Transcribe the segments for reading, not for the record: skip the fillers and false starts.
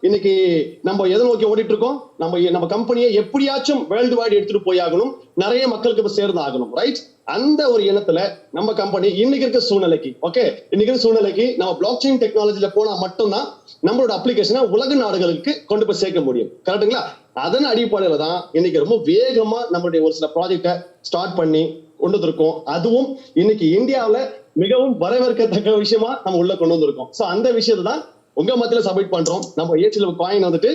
இன்னைக்கு நம்ம எதை நோக்கி ஓடிட்டு இருக்கோம்? நம்ம கம்பெனியை எப்படியாச்சும் வேர்ல்டு வைட் எடுத்துட்டு போய் ஆகணும், நிறைய மக்களுக்கு இப்ப சேர்ந்து ஆகணும், ரைட்? அந்த ஒரு எண்ணத்துல நம்ம கம்பெனி இன்னைக்கு இருக்க சூழ்நிலைக்கு நம்ம பிளாக் செயின் டெக்னாலஜில போனா மட்டும்தான் நம்மளோட அப்ளிகேஷனை உலக நாடுகளுக்கு கொண்டு போய் சேர்க்க முடியும். கரெக்டுங்களா? அதன் அடிப்படையில தான் இன்னைக்கு ரொம்ப வேகமா நம்மளுடைய ஒரு சில ப்ராஜெக்டை ஸ்டார்ட் பண்ணி கொண்டு வந்திருக்கோம். அதுவும் இன்னைக்கு இந்தியாவில மிகவும் வரவேற்கத்தக்க விஷயமா நம்ம உள்ள கொண்டு வந்திருக்கோம். சோ அந்த விஷயத்தை தான் உங்க மத்தியில சப்மிட் பண்றோம். நம்ம ஏசிடபிள்யூ காயின் வந்துட்டு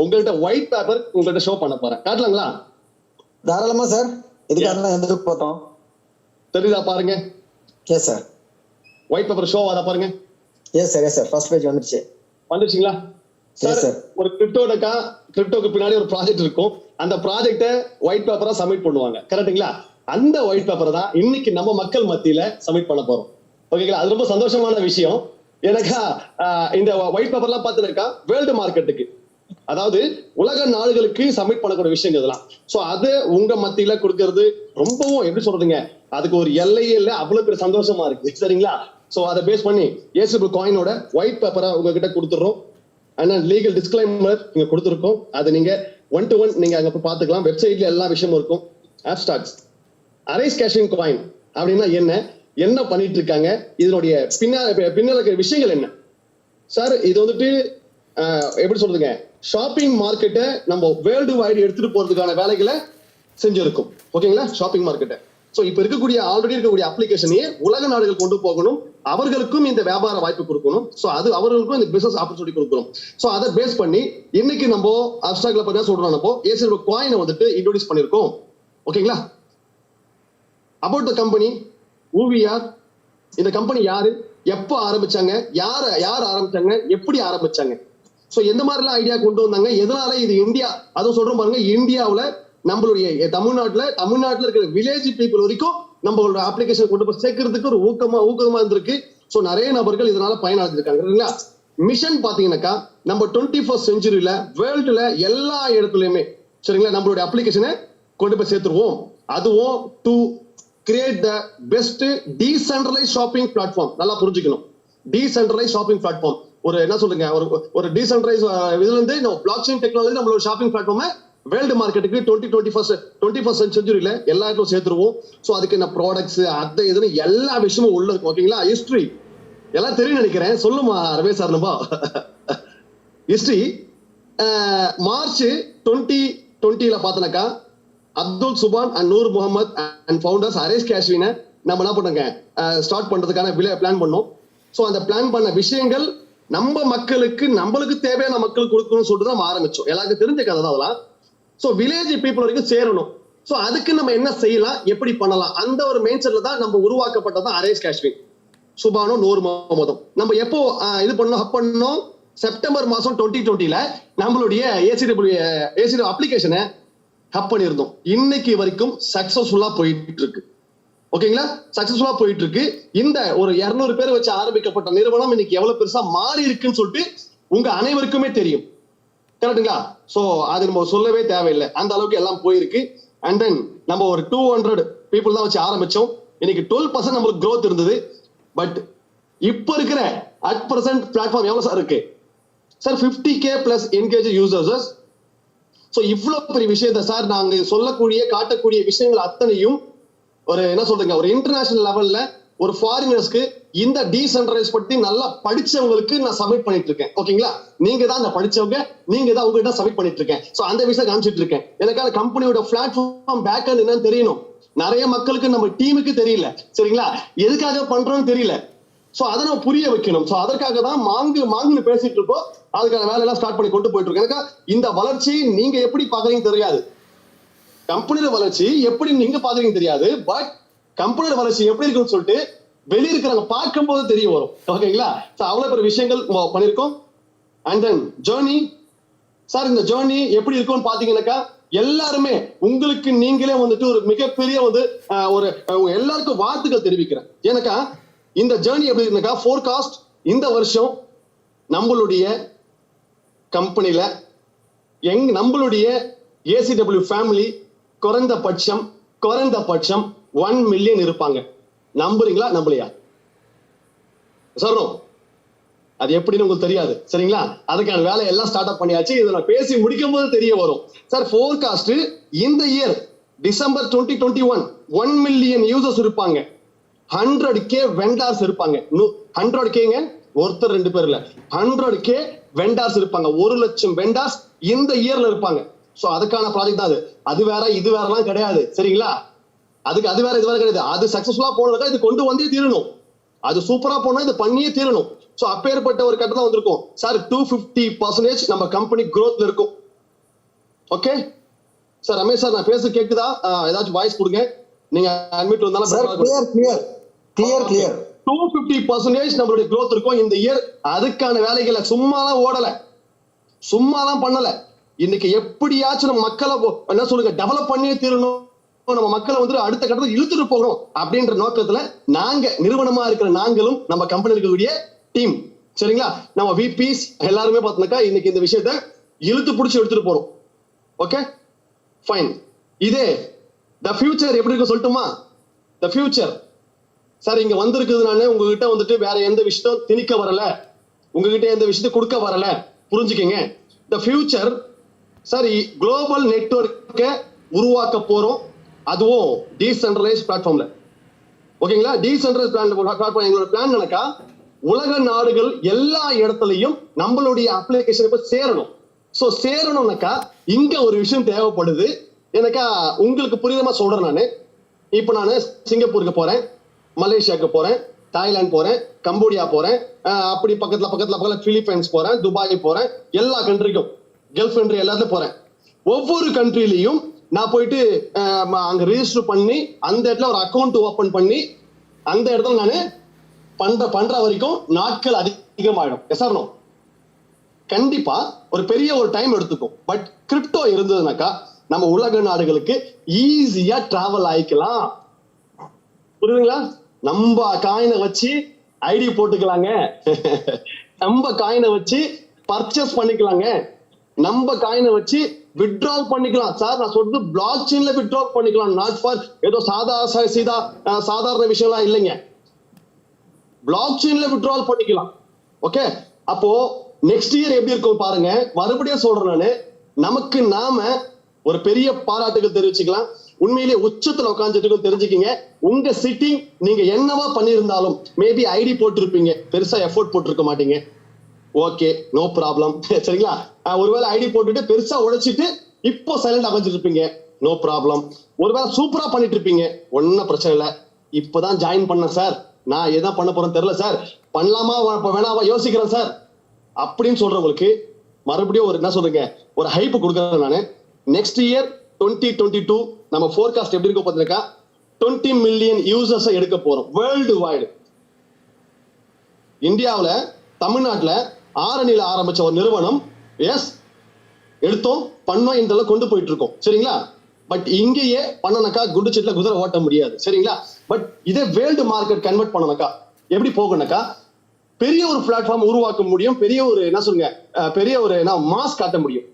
உங்கள்கிட்ட ஒயிட் பேப்பர் உங்கள்கிட்ட ஷோ பண்ண போறேன். காட்டலாங்களா? தாராளமா சார். இதுக்காக எந்த போட்டோம் தெரியுதா பாருங்க. Yes sir. ஒயிட் பேப்பர் ஷோ ஆதா பாருங்க. Yes sir, yes sir. First page வந்துருச்சுங்களா சார்? ஒரு கிரிப்டோக்கு பின்னாடி ஒரு ப்ராஜெக்ட் இருக்கும். அந்த ப்ராஜெக்ட்டை ஒயிட் பேப்பரா சப்மிட் பண்ணுவாங்க. கரெக்ட்டுங்களா? அந்த ஒயிட் பேப்பரை தான் இன்னைக்கு நம்ம மக்கள் மத்தியில சப்மிட் பண்ண போறோம். ஓகேங்களா? அது ரொம்ப சந்தோஷமான விஷயம். எனக்கா இந்த ஒயிட் பேப்பர்லாம் பார்த்துருக்கா வேர்ல்டு மார்க்கெட்டுக்கு, அதாவது உலக நாடுகளுக்கு சப்மிட் பண்ணக்கூடிய விஷயங்கள் இதெல்லாம். சோ அது உங்க மத்தியில கொடுக்கறது ரொம்பவும் எப்படி சொல்றதுங்க, அதுக்கு ஒரு எல்லையே இல்லை, அவ்வளவு பெரிய சந்தோஷமா இருக்கு. சரிங்களா? சோ அதை பேஸ் பண்ணி ஏசிடபிள்யூ காயினோட ஒயிட் பேப்பரை உங்ககிட்ட கொடுத்துடுறோம். ஆனா லீகல் டிஸ்க்ளைமர் நீங்க கொடுத்துருக்கோம். அதை நீங்க 1 to 1 நீங்க அங்க போய் பாத்துக்கலாம். வெப்சைட்ல எல்லா விஷயமும் இருக்கும். ஆப்ஸ்டாக்ஸ் அரைஸ் கேஷிங் காயின் அப்படின்னா என்ன பண்ணிட்டு இருக்காங்க, இதனுடைய பின்னால இருக்கிற விஷயங்கள் என்ன சார்? இது வந்துட்டு எப்படி சொல்றதுங்க, ஷாப்பிங் மார்க்கெட்டை நம்ம வேர்ல்டு வைடு எடுத்துட்டு போறதுக்கான வேலைகளை செஞ்சிருக்கும். ஓகேங்களா? ஷாப்பிங் மார்க்கெட்டை சோ இப்ப ஆல்ரெடி இருக்கக்கூடிய அப்ளிகேஷனையே உலக நாடுகள் கொண்டு போகணும், அவர்களுக்கும் இந்த வியாபார வாய்ப்பு கொடுக்கணும். சோ அது அவர்களுக்கும் இந்த பிசினஸ் ஆப்பர்ச்சுனிட்டி கொடுக்கணும். சோ அதை பேஸ் பண்ணி இன்னைக்கு நம்ம அப்ஸ்ட்ராக்ட்ல பத்தி சொல்றோம். நம்ம ஏசிடபிள்யூ காயினை வந்துட்டு இன்ட்ரோடியூஸ் பண்ணிருக்கோம். ஓகேங்களா? About the company, who we are, இந்த கம்பெனி யாரு, எப்ப ஆரம்பிச்சாங்க, யார் ஆரம்பிச்சாங்க, எப்படி ஆரம்பிச்சாங்க, சோ எந்த மாதிரி எல்லாம் ஐடியா கொண்டு வந்தாங்க, எதனால இது இந்தியா, அதுவும் சொல்றோம் பாருங்க, இந்தியாவுல நம்மளுடைய தமிழ்நாட்டுல இருக்கிற வில்லேஜ் பீப்புள் வரைக்கும் நம்மளோட அப்ளிகேஷன் கொண்டு போய் சேர்க்கறதுக்கு ஒரு ஊக்கமா இருந்திருக்கு. சோ நிறைய நபர்கள் இதனால பயனடைஞ்சிருக்காங்க. மிஷன் பாத்தீங்கன்னாக்கா நம்ம 21st செஞ்சுரியில வேர்ல்டுல எல்லா இடத்துலயுமே சரிங்களா நம்மளுடைய அப்ளிகேஷனை கொண்டு போய் சேர்த்துருவோம். அதுவும் to create the best decentralise shopping platform. நல்லா புரிஞ்சுக்கணும். டீசென்ட்ரலைஸ் ஷாப்பிங் பிளாட்ஃபார்ம் ஒரு என்ன சொல்லுங்க, ஒரு டீசென்ட்ரலைஸ் இதுல இருந்து நம்ம பிளாக் செயின் டெக்னாலஜி நம்மளோட ஷாப்பிங் பிளாட்ஃபார்மை வேர்ல்டு மார்க்கெட்டுக்கு 21st செஞ்சுரியில எல்லா இடத்தும் சேர்த்துருவோம். சோ அதுக்கு என்ன ப்ராடக்ட்ஸ் அது இதுன்னு எல்லா விஷயமும் உள்ள இருக்கும். ஓகேங்களா? ஹிஸ்டரி எல்லாம் தெரியும் நினைக்கிறேன். சொல்லுமா ரமேஷ் சார்? நம்ம ஹிஸ்டரி மார்ச் 2020 பார்த்தனாக்கா Abdul Subhan and Noor Mohammed and founders அரேஸ் கேஷ்வினை நம்ம என்ன பண்ணுங்க ஸ்டார்ட் பண்றதுக்கான பிளான் பண்ணோம். சோ அந்த பிளான் பண்ண விஷயங்கள் நம்ம நம்மளுக்கு தேவையான மக்களுக்கு கொடுக்கணும்னு சொல்லிட்டு நம்ம ஆரம்பிச்சோம். எல்லாருக்கும் தெரிஞ்ச கதை தான் அதெல்லாம். சோ வில்லேஜ் பீப்புள் வரைக்கும் சேரணும். சோ அதுக்கு நம்ம என்ன செய்யலாம், எப்படி பண்ணலாம், அந்த ஒரு மெயின் செட்ல தான் நம்ம உருவாக்கப்பட்டதான் அரேஸ் காஷ்மீர், சுபானும் நூர் முகமதும். நம்ம எப்போ இது பண்ணோம் செப்டம்பர் மாசம் 2020 நம்மளுடைய ஏசிடபிள்யூ அப்ளிகேஷனை ஹப் பண்ணியிருந்தோம். இன்னைக்கு வரைக்கும் சக்சஸ்ஃபுல்லா போயிட்டு இருக்கு. ஓகேங்களா? சக்சஸ்ஃபுல்லா போயிட்டு இருக்கு. இந்த ஒரு 200 பேர் வச்சு ஆரம்பிக்கப்பட்ட நிறுவனம் இன்னைக்கு எவ்வளவு பெருசா மாறி இருக்குன்னு சொல்லிட்டு உங்க அனைவருக்குமே தெரியும். கரெக்டுங்களா? சோ அது நம்ம சொல்லவே தேவையில்லை, அந்த அளவுக்கு எல்லாம் போயிருக்கு. அண்ட் தென் நம்ம ஒரு 200 பீப்புள் தான் வச்சு ஆரம்பிச்சோம். இன்னைக்கு 12% நம்மளுக்கு growth இருந்தது. பட் இப்ப இருக்கிற அட் பிரசன்ட் பிளாட்ஃபார்ம் எவ்வளவு சார் இருக்கு sir? 50K plus engage users. So இவ்வளவு பெரிய விஷயத்த சார் நாங்க காட்டக்கூடிய விஷயங்கள் அத்தனையும் ஒரு என்ன சொல்றீங்க, ஒரு இன்டர்நேஷனல் லெவல்ல ஒரு ஃபாரினர்ஸ்க்கு இந்த டீசென்ட்ரலைஸ் பத்தி நல்லா படிச்சவங்களுக்கு நான் சப்மிட் பண்ணிட்டு இருக்கேன். ஓகேங்களா? நீங்க தான் அந்த படிச்சவங்க, நீங்க தான் உங்ககிட்ட சப்மிட் பண்ணிட்டு இருக்கேன். சோ அந்த விஷயம் காமிச்சிட்டு இருக்கேன். எனக்கான கம்பெனியோட பிளாட்ஃபார்ம் பேக் அண்ட் என்னன்னு தெரியணும். நிறைய மக்களுக்கு நம்ம டீமுக்கு தெரியல. சரிங்களா? எதுக்காக பண்றோம்னு தெரியல. சோ அதை நம்ம புரிய வைக்கணும். சோ அதற்காக தான் மாங்குன்னு பேசிட்டு இருக்கோம். அதுக்கான வேலையெல்லாம் ஸ்டார்ட் பண்ணி கொண்டு போயிட்டு இருக்கோம். எனக்கு இந்த வளர்ச்சி நீங்க எப்படி பாக்குறீங்க தெரியாது, கம்பெனியோட வளர்ச்சி எப்படி நீங்க பாக்குறீங்க தெரியாது. பட் கம்பெனியோட வளர்ச்சி எப்படி இருக்குன்னு சொல்லிட்டு வெளியே இருக்கிறவங்க பார்க்கும்போது தெரிய வரும். ஓகேங்களா? அவ்வளவு பெரிய விஷயங்கள் பண்ணிருக்கோம். அண்ட் தென் ஜேர்னி சார், இந்த ஜேர்னி எப்படி இருக்கும்னு பாத்தீங்கன்னாக்கா எல்லாருமே உங்களுக்கு நீங்களே வந்துட்டு ஒரு மிகப்பெரிய ஒரு எல்லாருக்கும் வாழ்த்துக்கள் தெரிவிக்கிறேன். ஏன்னாக்கா இந்த ஜேர்னி எப்படி இருக்குனாக்கா ஃபோர்காஸ்ட் இந்த வருஷம் நம்மளுடைய கம்பெனில நம்மளுடைய ஏசிடபிள்யூ ஃபேமிலி குறைந்தபட்சம் 1 மில்லியன் இருப்பாங்க. நம்புறீங்களா? நம்பலையா? சொல்றோம் அது எப்படின்னு உங்களுக்கு தெரியாது சரிங்களா. அதுக்கான வேலை எல்லாம் ஸ்டார்ட் அப் பண்ணியாச்சு. இதை நான் பேசி முடிக்கும் போது தெரிய வரும். சார் ஃபோர்காஸ்ட் இந்த இயர் டிசம்பர் 2021 1 மில்லியன் யூசர்ஸ் இருப்பாங்க, 100K வெண்டார்ஸ் இருப்பாங்க. 100Kங்க, ஒருத்தர் ரெண்டு பேர் இல்ல, 100K வெண்டார்ஸ் இருப்பாங்க. 1,00,000 வெண்டார்ஸ் இந்த இயர்ல இருப்பாங்க. சோ அதுக்கான ப்ராஜெக்ட் தான் அது. அது வேற இது வேறலாம் கிடையாது சரிங்களா. அதுக்கு அது வேற இது வேற கிடையாது. அது சக்சஸ்ஃபுல்லா போனதுக்கா இது கொண்டு வந்தே தீரணும். அது சூப்பரா போனா இது பண்ணியே தீரணும். சோ அப்பேற்பட்ட ஒரு கட்டம் தான் வந்திருக்கும் சார். 250% நம்ம கம்பெனி growthல இருக்கும். Okay sir. ரமேஷ் சார் நான் பேச கேக்குதா? ஏதாச்சும் வாய்ஸ் கொடுங்க. நீங்க அட்மிட் வந்தாலும் சார் கிளியர் 250% நம்மளுடைய growth இருக்கும் இந்த இயர். அதுக்கான வேலைகளை சும்மாலாம் ஓடல, சும்மாலாம் பண்ணல. இன்னைக்கு எப்படியாச்சும் நம்ம மக்களை என்ன சொல்லுங்க டெவலப் பண்ணியே தீரணும், நம்ம மக்களை வந்து அடுத்த கட்டத்தில் இழுத்துட்டு போகணும் அப்படின்ற நோக்கத்துல நாங்க நிறுவனமா இருக்கிற நாங்களும் நம்ம கம்பெனி இருக்கக்கூடிய டீம் சரிங்களா, நம்ம விபிஸ் எல்லாருமே பார்த்தோம்னாக்கா இன்னைக்கு இந்த விஷயத்த இழுத்து பிடிச்சி எடுத்துட்டு போறோம். Okay fine. இதே த ஃபியூச்சர் எப்படி இருக்கும் சொல்லட்டுமா? த ஃபியூச்சர் சார் இங்க வந்திருக்குது. நானு உங்ககிட்ட வந்துட்டு வேற எந்த விஷயத்தையும் திணிக்க வரல, உங்ககிட்ட எந்த விஷயத்தை கொடுக்க வரல, புரிஞ்சுக்கங்க. த ஃபியூச்சர் சார் குளோபல் நெட்வொர்க்கை உருவாக்க போறோம், அதுவும் டீசென்ட்ரலைஸ் பிளாட்ஃபார்ம்ல. ஓகேங்களா? டீசென்ட்ரலைஸ் பிளாட்ஃபார்ம் எங்களோட பிளான் என்னக்கா, உலக நாடுகள் எல்லா இடத்துலயும் நம்மளுடைய அப்ளிகேஷன் இப்ப சேரணும். சோ சேரணும்னாக்கா இங்க ஒரு விஷயம் தேவைப்படுது. எனக்கா உங்களுக்கு புரியுதமா சொல்றேன். நானு இப்ப நானு சிங்கப்பூருக்கு போறேன், மலேசியாவுக்கு போறேன், தாய்லாந்து போறேன், கம்போடியா போறேன், அப்படி பக்கத்துல பிலிப்பைன்ஸ் போறேன், துபாய் போறேன், எல்லா கண்ட்ரிக்கும், கல்ஃப் கண்ட்ரி எல்லாத்துலயும் போறேன். ஒவ்வொரு கண்ட்ரிலையும் நான் போயிட்டு அங்க ரெஜிஸ்டர் பண்ணி அந்த இடத்துல ஒரு அக்கௌண்ட் ஓபன் பண்ணி அந்த இடத்துல நானு பண்ற வரைக்கும் நாட்கள் அதிகமாயிடும். எஸ்ஆர்னோ கண்டிப்பா ஒரு பெரிய ஒரு டைம் எடுத்துக்கும். பட் கிரிப்டோ இருந்ததுனாக்கா நம்ம உலக நாடுகளுக்கு ஈஸியா டிராவல் ஆயிக்கலாம். புரியுதுங்களா? நம்ம காயினை வச்சு ஐடி போட்டுக்கலாங்க, நம்ம காயினை வச்சு பர்ச்சேஸ் பண்ணிக்கலாங்க, நம்ம காயினை வச்சு வித்ட்ரால் பண்ணிக்கலாம். சார் நான் சொல்றது பிளாக் செயின்ல வித்ட்ரால் பண்ணிக்கலாம், நாட் ஃபார் ஏதோ சாதாரண விஷயம்லாம் இல்லைங்க. பிளாக் செயின்ல வித்ட்ரால் பண்ணிக்கலாம். ஓகே, அப்போ நெக்ஸ்ட் இயர் எப்படி இருக்கும் பாருங்க. மறுபடியும் சொல்றேன் நானு, நமக்கு நாம ஒரு பெரிய பாராட்டுகள் தெரிவிச்சுக்கலாம். உண்மையிலேயே உச்சத்துல உட்காந்துட்டு தெரிஞ்சுக்கிங்க. உங்க சிட்டிங் நீங்க என்னவா பண்ணிருந்தாலும் மேபி ஐடி போட்டிருப்பீங்க, பெருசா எஃபோர்ட் போட்டிருக்க மாட்டீங்க. ஓகே நோ ப்ராப்ளம் சரிங்களா. ஒருவேளை ஐடி போட்டுட்டு பெருசா உழைச்சிட்டு இப்போ சைலண்ட் அமைஞ்சிட்டு இருப்பீங்க, நோ ப்ராப்ளம். ஒருவேளை சூப்பரா பண்ணிட்டு இருப்பீங்க, ஒன்னும் பிரச்சனை இல்லை. இப்பதான் ஜாயின் பண்ண சார், நான் எதான் பண்ண போறேன்னு தெரியல சார், பண்ணலாமா வேணாமா யோசிக்கிறேன் சார் அப்படின்னு சொல்றவங்களுக்கு மறுபடியும் ஒரு என்ன சொல்றீங்க ஒரு ஹைப் கொடுக்குறேன் நானு. நெக்ஸ்ட் இயர் 2022 நம்ம ஃபோர்காஸ்ட் எப்படி இருக்கும் பார்த்தீங்கன்னா 20 மில்லியன் யூசர்ஸ் எடுக்க போறோம் வேர்ல்டு வைடு. இந்தியாவில் தமிழ்நாட்டில் ஆரணியில ஆரம்பிச்ச ஒரு நிறுவனம் எஸ் எடுத்தோம் பண்ணோம் இந்த கொண்டு போயிட்டு இருக்கோம் சரிங்களா. பட் இங்கேயே பண்ணனாக்கா குண்டு சீட்ல குதிரை ஓட்ட முடியாது சரிங்களா. பட் இதே வேர்ல்டு மார்க்கெட் கன்வெர்ட் பண்ணனாக்கா எப்படி போகணும்னாக்கா பெரிய ஒரு பிளாட்ஃபார்ம் உருவாக்க முடியும், பெரிய ஒரு என்ன சொல்லுங்க பெரிய ஒரு மாஸ் காட்ட முடியும்.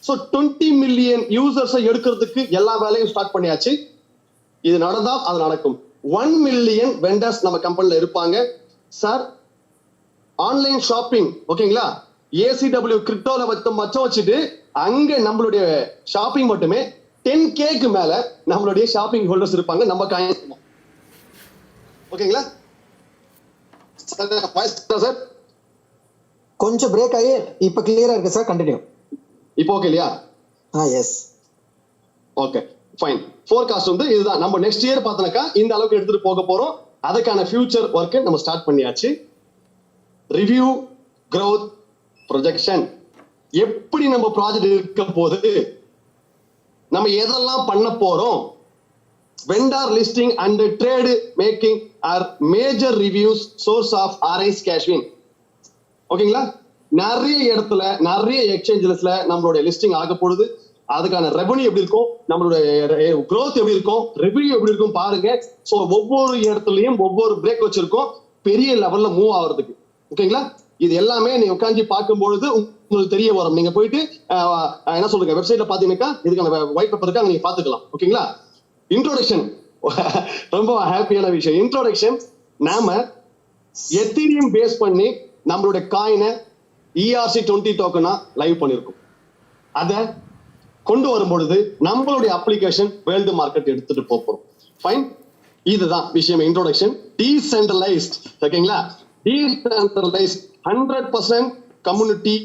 ஸோ 20 மில்லியன் யூசர்ஸை எடுக்கிறதுக்கு எல்லா வேலையும் ஸ்டார்ட் பண்ணியாச்சு. இது நடந்தா அது நடக்கும். 1 மில்லியன் வெண்டர்ஸ் நம்ம கம்பெனில இருப்பாங்க சார். ஆன்லைன் ஷாப்பிங் ஓகேங்களா, ACW கிரிப்டோல மச்சம் வச்சுட்டு அங்க நம்மளுடைய ஷாப்பிங் மட்டுமே 10Kக்கு மேல நம்மளுடைய ஷாப்பிங் ஹோல்டர்ஸ் இருப்பாங்க நம்ம காயின். ஓகேங்களா சார்? கொஞ்சம் பிரேக் ஆகி இப்ப கிளியரா இருக்கு சார், கண்டினியூ. இப்போ ஓகே இல்லையா? S okay fine. ஃபோர்காஸ்ட் வந்து இதுதான். நம்ம நெக்ஸ்ட் இயர் பார்த்தோம்னாக்கா இந்த அளவுக்கு எடுத்துட்டு போக போறோம். அதுக்கான ஃபியூச்சர் ஒர்க் நம்ம ஸ்டார்ட் பண்ணியாச்சு. ரிவ்யூ, growth, ப்ரொஜெக்ஷன், எப்படி நம்ம ப்ராஜெக்ட் இருக்க போது, நம்ம எதெல்லாம் பண்ண போறோம், vendor listing and trade making are major reviews source of RI's cash win. ஓகேங்களா? நிறைய இடத்துல நிறைய எக்ஸ்சேஞ்சஸ்ல நம்மளுடைய லிஸ்டிங் ஆக போடுது. அதுக்கான ரெவன்யூ எப்படி இருக்கும், நம்மளுடைய growth எப்படி இருக்கும், ரெவன்யூ எப்படி இருக்கும் பாருங்க. சோ ஒவ்வொரு இடத்துலயும் ஒவ்வொரு பிரேக் வச்சிருக்கோம் பெரிய லெவல்ல மூவ் ஆகுறதுக்கு. ஓகேங்களா? இது எல்லாமே நீங்க உட்காந்து பார்க்கும்பொழுது உங்களுக்கு தெரிய வரும். நீங்க போயிட்டு என்ன சொல்லுங்க வெப்சைட்ல பாத்தீங்கன்னாக்கா இதுக்கான ஒயிட் பேப்பர் இருக்கு, நீங்க பாத்துக்கலாம். ஓகேங்களா? இன்ட்ரோடக்ஷன் ரொம்ப ஹாப்பியான விஷயம். இன்ட்ரோடக்ஷன் நாம எத்தீரியம் பேஸ் பண்ணி நம்மளுடைய காயினை ERC20 டோக்கனா லைவ் பண்ணிருக்கோம். அத கொண்டு வரும்பொழுது நம்மளுடைய அப்ளிகேஷன் வேர்ல்டு மார்க்கெட் எடுத்துட்டு போறோம். ஃபைன், இதுதான் விஷயம். இன்ட்ரோடக்ஷன். டீசென்ட்ரலைஸ்ட், ஓகேங்களா? Decentralised 100% community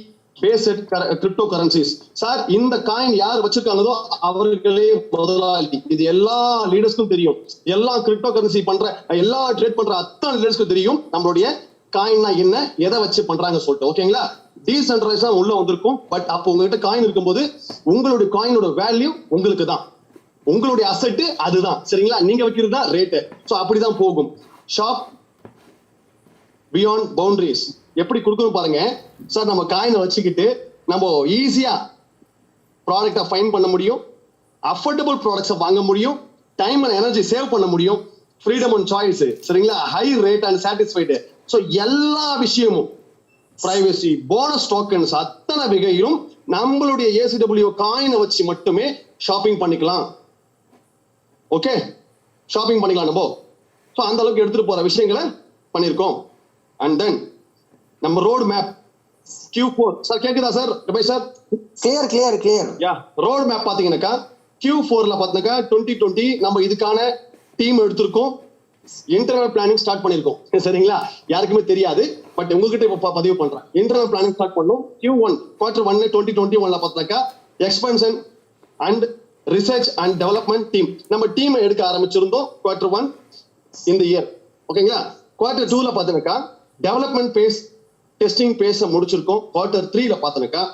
paste crypto currencies. Sir, இந்த காயின் யார் வச்சிருக்காங்களோ அவர்களே முதலாளி. இது எல்லா லீடர்ஸ்க்கும் தெரியும். எல்லா கிரிப்டோ கரன்சி பண்ற, எல்லா ட்ரேட் பண்ற அத்தனை லீடர்ஸ்க்கும் தெரியும் நம்மளுடைய காயின்னா என்ன, எதை வச்சு பண்றாங்க சொல்லிட்டு. ஓகேங்களா? டீசென்ட்ரலைஸா உள்ள வந்திருக்கும். பட் அப்போ உங்ககிட்ட காயின் இருக்கும்போது உங்களுடைய காயினோட வேல்யூ உங்களுக்கு தான், உங்களுடைய அசெட் அதுதான். சரிங்களா? நீங்க வைக்கிறது தான் ரேட்டு. சோ அப்படிதான் போகும். ஷாப் பியாண்ட் பவுண்டரிஸ் எப்படி கொடுக்கணும் பாருங்க. சார், நம்ம காயினை வச்சுக்கிட்டு நம்ம ஈஸியா ப்ராடக்டை ஃபைண்ட் பண்ண முடியும், அஃபோர்டபுள் ப்ராடக்ட்ஸை வாங்க முடியும், டைம் அண்ட் எனர்ஜி சேவ் பண்ண முடியும், ஃப்ரீடம் அண்ட் சாய்ஸ், சரிங்களா? High rate and satisfied. So எல்லா விஷயமும் பிரைவசி, போனஸ் டோக்கன்ஸ் அத்தனை வகையிலும் நம்மளுடைய ACW காயினை வச்சு மட்டுமே ஷாப்பிங் பண்ணிக்கலாம். ஓகே, ஷாப்பிங் பண்ணிக்கலாம் நம்ம. ஸோ அந்த அளவுக்கு எடுத்துட்டு போற விஷயங்களை பண்ணியிருக்கோம். அண்ட் தென் நம்ம ரோடு மேப் Q4. சார் கேக்குதா sir? Sir clear. Yeah, road map பாத்தீங்கன்னாக்கா Q4ல பாத்தீங்கன்னாக்கா 2020 நம்ம இதுக்கான டீம் எடுத்திருக்கோம். இன்டர்னல் பிளானிங் ஸ்டார்ட் பண்ணிருக்கோம். சரிங்களா? யாருக்குமே தெரியாது, பட் உங்ககிட்ட இப்ப பதிவு பண்றேன். இன்டர்னல் பிளானிங் ஸ்டார்ட் பண்ணோம். Q1 Q1 2021ல பாத்தீங்கன்னாக்கா expansion and research and development team நம்ம டீமை எடுக்க ஆரம்பிச்சிருந்தோம் Q1 இந்த இயர். ஓகேங்களா? Q2ல பாத்தீங்கன்னாக்கா டெவலப்மெண்ட் பேஸ், டெஸ்டிங் பேஸ முடிச்சிருக்கோம். Q3ல பாத்தீங்கன்னாக்கா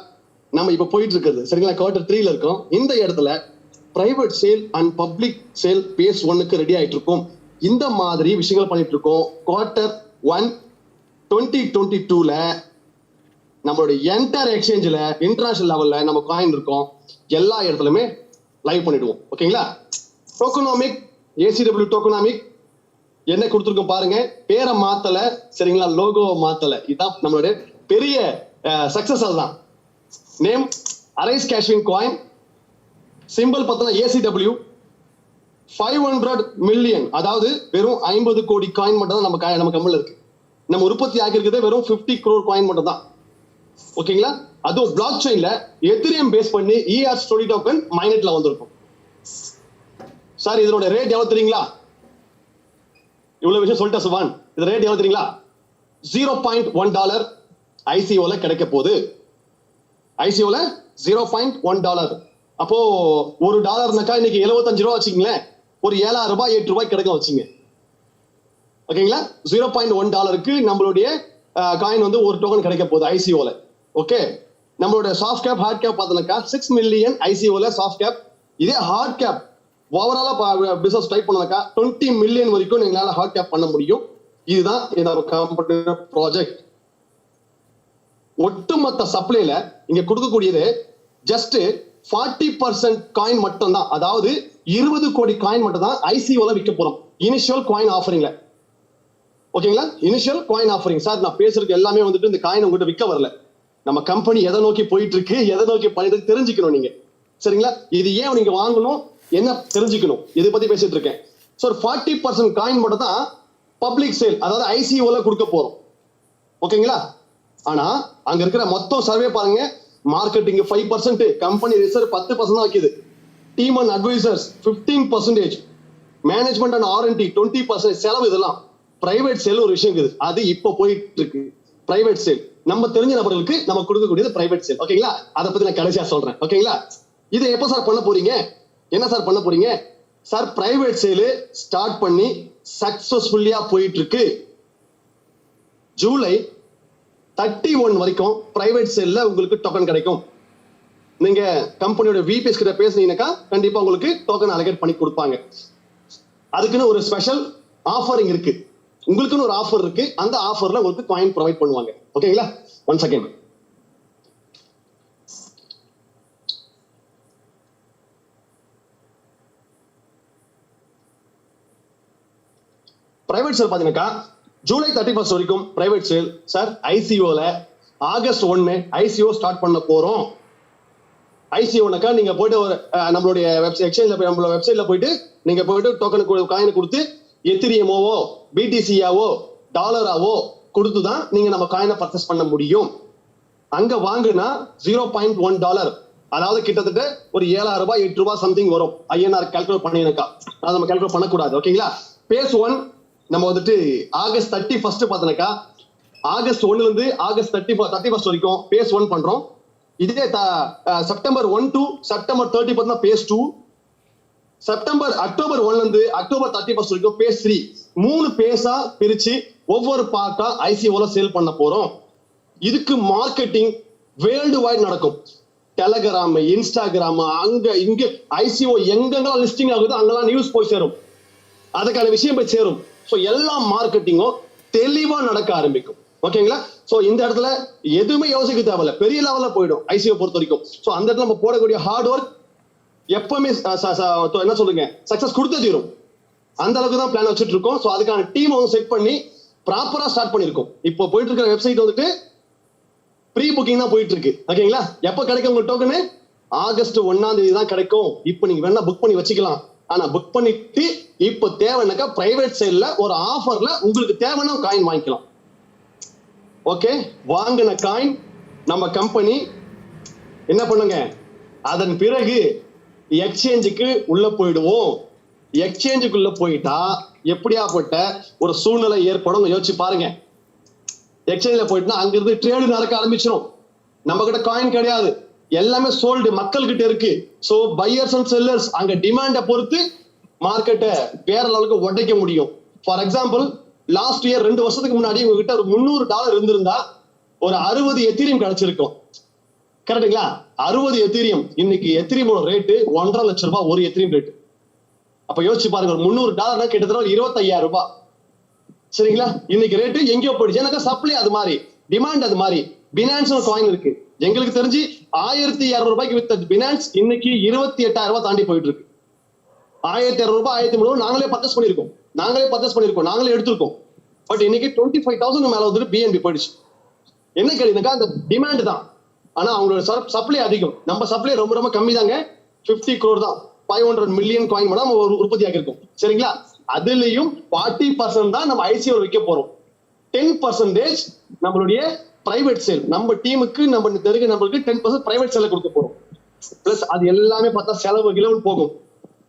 நம்ம இப்ப போயிட்டு இருக்கிறது, சரிங்களா? Q3ல இருக்கோம். இந்த இடத்துல private sale and public sale phase 1க்கு ரெடி ஆயிட்டு இருக்கோம். இந்த மாதிரி விஷயங்கள் பண்ணிட்டு இருக்கோம். Q1 2022ல நம்மளுடைய என்டையர் எக்ஸ்சேஞ்சில் இன்டர்நேஷனல் லெவல்ல நம்ம காயின் இருக்கோம். எல்லா இடத்துலயுமே லைவ் பண்ணிடுவோம். ஓகேங்களா? டோக்கனாமிக், ACW டோக்கனாமிக் என்ன கொடுத்துருக்கோம் பாருங்க. பேரை மாத்தல, சரிங்களா? லோகோ மாத்தல. இதுதான் நம்மளுடைய பெரிய சக்சஸ். அதுதான் நேம் அரைஸ் கேஷ்வின் காயின். சிம்பிள் பார்த்தா ACW 500 மில்லியன், அதாவது வெறும் 50 கோடி காயின் மட்டும் தான் நம்ம கம்பெனில இருக்கு. நம்ம உற்பத்தி ஆகிருக்கிறது வெறும் 50 crore காயின் மட்டும் தான். ஓகேங்களா? அதுவும் பிளாக் செயின்ல எத்திரியம் பேஸ் பண்ணி ERC20 டோக்கன் மைனெட்ல வந்திருக்கும். சார், இதோட ரேட் எவ்வளவு தெரியுங்களா? இவ்வளவு விஷயம் சொல்லிட்டா சுவான், இது ரேட் எவ்வளவு தெரியுங்களா? $0.1 ICOல கிடைக்க போகுது. ICOல $0.1. அப்போ $1 இன்னைக்கு 75 ரூபாய் வச்சுக்கீங்களேன், ஒரு 7,000 ரூபாய் 8 ரூபாய் கிடைக்கும் வச்சுங்க. ஓகேங்களா? $0.1 நம்மளுடைய காயின் வந்து ஒரு டோக்கன் கிடைக்க போகுது ICOல. ஓகே, நம்மளோட சாஃப்ட் கேப் ஹார்ட் கேப் பார்த்தோம்னாக்கா 6 மில்லியன் ICOல சாஃப்ட் கேப். இதே ஹார்ட் கேப் ஓவராலா பிசினஸ் டைப் பண்ணாக்கா 20 மில்லியன் வரைக்கும் நீங்களால ஹார்ட் கேப் பண்ண முடியும். இதுதான் இந்த கம்பெனி ப்ராஜெக்ட். ஒட்டுமொத்த சப்ளைல இங்க கொடுக்கக்கூடியது ஜஸ்ட் 40% காயின் மட்டும் தான். அதாவது 20 கோடி காயின் மட்டும் தான் ICOல விற்க போறோம் இனிஷியல் காயின் ஆஃபரிங்ல. ஓகேங்களா? Initial coin offering. சார், நான் பேசுறதுக்கு எல்லாமே வந்துட்டு இந்த காயின் உங்ககிட்ட விற்க வரல. நம்ம கம்பெனி எதை நோக்கி போயிட்டு இருக்கு, எதை நோக்கி பண்ணிட்டு தெரிஞ்சுக்கணும் நீங்க. சரிங்களா? இது ஏன் நீங்க வாங்கணும், என்ன தெரிஞ்சுக்கணும், இதை பத்தி பேசிட்டு இருக்கேன். ஸோ 40% காயின் மட்டும் தான் பப்ளிக் சேல், அதாவது ICOல கொடுக்க போறோம். ஓகேங்களா? ஆனா அங்க இருக்கிற மொத்தம் சர்வே பாருங்க. மார்க்கெட்டிங் 5%, கம்பெனி ரிசர்வ் 10% தான் வைக்குது, team and advisers 15%, management and R&D 20% செலவு. இதெல்லாம் பிரைவேட் சேல் ஒரு விஷயம் இருக்குது, அது இப்போ போயிட்டு இருக்கு. பிரைவேட் சேல் நம்ம தெரிஞ்ச நபர்களுக்கு நம்ம கொடுக்கக்கூடியது பிரைவேட் சேல். ஓகேங்களா? அதை பத்தி நான் கடைசியா சொல்றேன். ஓகேங்களா? இதை எப்போ சார் பண்ண போறீங்க, என்ன சார் பண்ண போறீங்க? சார், பிரைவேட் சேல் ஸ்டார்ட் பண்ணி சக்சஸ்ஃபுல்லியா போயிட்டு இருக்கு. ஜூலை 31 வரைக்கும் பிரைவேட் சேல்ல உங்களுக்கு டோக்கன் கிடைக்கும். நீங்க கம்பெனியோட VPs கிட்ட பேசுனீங்கன்னாக்கா கண்டிப்பா உங்களுக்கு டோக்கன் அலோகேட் பண்ணி கொடுப்பாங்க. அதுக்குன்னு ஒரு ஸ்பெஷல் ஆஃபரிங் இருக்கு, உங்களுக்குன்னு ஒரு ஆஃபர் இருக்கு. அந்த ஆஃபர்ல உங்களுக்கு காயின் ப்ரொவைட் பண்ணுவாங்க. ஓகேங்களா? One second. பிரைவேட் சேல் பாத்தீங்கன்னாக்கா ஜூலை 31 வரைக்கும் பிரைவேட் சேல். சார், ICOல ஆகஸ்ட் 1 ICO ஸ்டார்ட் பண்ண போறோம். ICOனாக்கா நீங்க போயிட்டு ஒரு நம்மளுடைய எக்ஸ்சேஞ்ச்ல போய் நம்மளோட வெப்சைட்ல போயிட்டு நீங்க போயிட்டு டோக்கன் காயினை கொடுத்து எத்திரியமோவோ, BTCயாவோ, டாலராவோ, கொடுத்துதான் நீங்க நம்ம காயினை பர்ச்சேஸ் பண்ண முடியும். அங்க வாங்குனா $0.1, அதாவது கிட்டத்தட்ட ஒரு 7,000 ரூபாய் 8 ரூபாய் சம்திங் வரும். ஐஎன்ஆர் கால்குலேட் பண்ணிருக்கா, அதை நம்ம கால்குலேட் பண்ணக்கூடாது. ஓகேங்களா? பேஸ் 1 நம்ம வந்துட்டு ஆகஸ்ட் 31 பார்த்தனாக்கா, ஆகஸ்ட் 1ல இருந்து ஆகஸ்ட் 31 வரைக்கும் பேஸ் 1 பண்றோம். இதே செப்டம்பர் 1 to செப்டம்பர் 30 பார்த்தா பேஸ் 2, அக்டோபர் 1ல இருந்து அக்டோபர் 31 வரைக்கும் பேஸ் 3. 3 பேஸா பிரிச்சு ஒவ்வொரு பார்ட்டா ஐசிஓல சேல் பண்ண போறோம். இதுக்கு மார்க்கெட்டிங் வேர்ல்டு வைட் நடக்கும். டெலகிராம், இன்ஸ்டாகிராம், அங்க இங்க ஐசிஓ எங்கெங்கெல்லாம் லிஸ்டிங் ஆகுது அங்கெல்லாம் நியூஸ் போய் சேரும், அதுக்கான விஷயம் போய் சேரும். ஸோ எல்லா மார்க்கெட்டிங்கும் தெளிவா நடக்க ஆரம்பிக்கும். ஓகேங்களா? சோ இந்த இடத்துல எதுவுமே யோசிக்க தேவையில்ல, பெரிய லெவல்ல போயிடும் ஐசிஓ பொறுத்த வரைக்கும். சோ அந்த இடத்துல நம்ம போடக்கூடிய ஹார்ட் ஒர்க் எப்பவுமே என்ன சொல்லுங்க சக்சஸ் கொடுத்தே தீரும். அந்த அளவுக்கு தான் பிளான் வச்சுட்டு இருக்கோம். சோ அதுக்கான டீம் வந்து செட் பண்ணி ப்ராப்பரா ஸ்டார்ட் பண்ணிருக்கோம். இப்போ போயிட்டு இருக்கிற வெப்சைட் வந்துட்டு ப்ரீ புக்கிங் தான் போயிட்டு இருக்கு. ஓகேங்களா? எப்ப கிடைக்கும் உங்க டோக்கனு? ஆகஸ்ட் 1ஆம் தேதி தான் கிடைக்கும். இப்போ நீங்க வேணா புக் பண்ணி வச்சுக்கலாம். ஆனா புக் பண்ணிட்டு இப்போ தேவைன்னாக்கா பிரைவேட் சைட்ல ஒரு ஆஃபர்ல உங்களுக்கு தேவைன்னா காயின் வாங்கிக்கலாம். ஓகே, வாங்கின காயின் நம்ம கம்பெனி என்ன பண்ணுங்க, அதன் பிறகு எக்ஸ்சேஞ்சுக்கு உள்ள போயிடுவோம். எக்ஸ்சேஞ்சுக்குள்ள போயிட்டா எப்படியாப்பட்ட ஒரு சூழ்நிலை ஏற்படும் யோசிச்சு பாருங்க. எக்ஸ்சேஞ்சில் போயிட்டுனா அங்கிருந்து ட்ரேடு நடக்க ஆரம்பிச்சிடும். நம்ம கிட்ட காயின் கிடையாது, எல்லாமே சோல்டு மக்கள் கிட்ட இருக்கு. சோ பையர்ஸ் அண்ட் செல்லர்ஸ் அங்க டிமாண்ட பொறுத்து மார்க்கெட்டை வேற லெவலுக்கு உடைக்க முடியும். ஃபார் எக்ஸாம்பிள், லாஸ்ட் இயர் 2 வருஷத்துக்கு முன்னாடி உங்ககிட்ட ஒரு $300 இருந்திருந்தா ஒரு 60 எத்தீரியம் கிடைச்சிருக்கும். கரெக்டுங்களா? 60 எத்தீரியம். இன்னைக்கு எத்தீரியமோட ரேட்டு 1.5 லட்சம் ரூபாய் ஒரு எத்தீரியம் ரேட்டு. அப்ப யோசிச்சு பாருங்க, ஒரு $300 கிட்டத்தட்ட ஒரு 25,000 ரூபாய். சரிங்களா? இன்னைக்கு ரேட்டு எங்கேயோ போயிடுச்சு. எனக்கு சப்ளை அது மாதிரி, டிமாண்ட் அது மாதிரி. பினான்ஸ் காயின் இருக்கு, எங்களுக்கு தெரிஞ்சு 1,200 ரூபாய்க்கு வித்த பினான்ஸ் இன்னைக்கு 28,000 ரூபாய் தாண்டி போயிட்டு இருக்கு. 1,200 ரூபாய் 1,300 நாங்களே பர்ச்சேஸ் பண்ணிருக்கோம், நாங்களே எடுத்திருக்கோம். பட் இன்னைக்கு 25,000 மேல வந்துட்டு பிஎன்பி போயிடுச்சு. என்ன கேட்டீங்கன்னாக்கா அந்த டிமாண்ட் தான், ஆனா அவங்களோட சப்ளை அதிகம். நம்ம சப்ளை ரொம்ப ரொம்ப கம்மி தாங்க, 50 crore தான். 500 மில்லியன் காயின் மட்டும் நம்ம உற்பத்தி ஆகிருக்கோம். சரிங்களா? அதுலயும் 40% தான் நம்ம ஐசிஓ வைக்க போறோம். 10% நம்மளுடைய பிரைவேட் சேல், நம்ம டீமுக்கு நம்ம தெரிஞ்ச நம்மளுக்கு 10% பிரைவேட் சேல கொடுக்க போறோம். பிளஸ் அது எல்லாமே பார்த்தா செலவு கிலவு போகும்.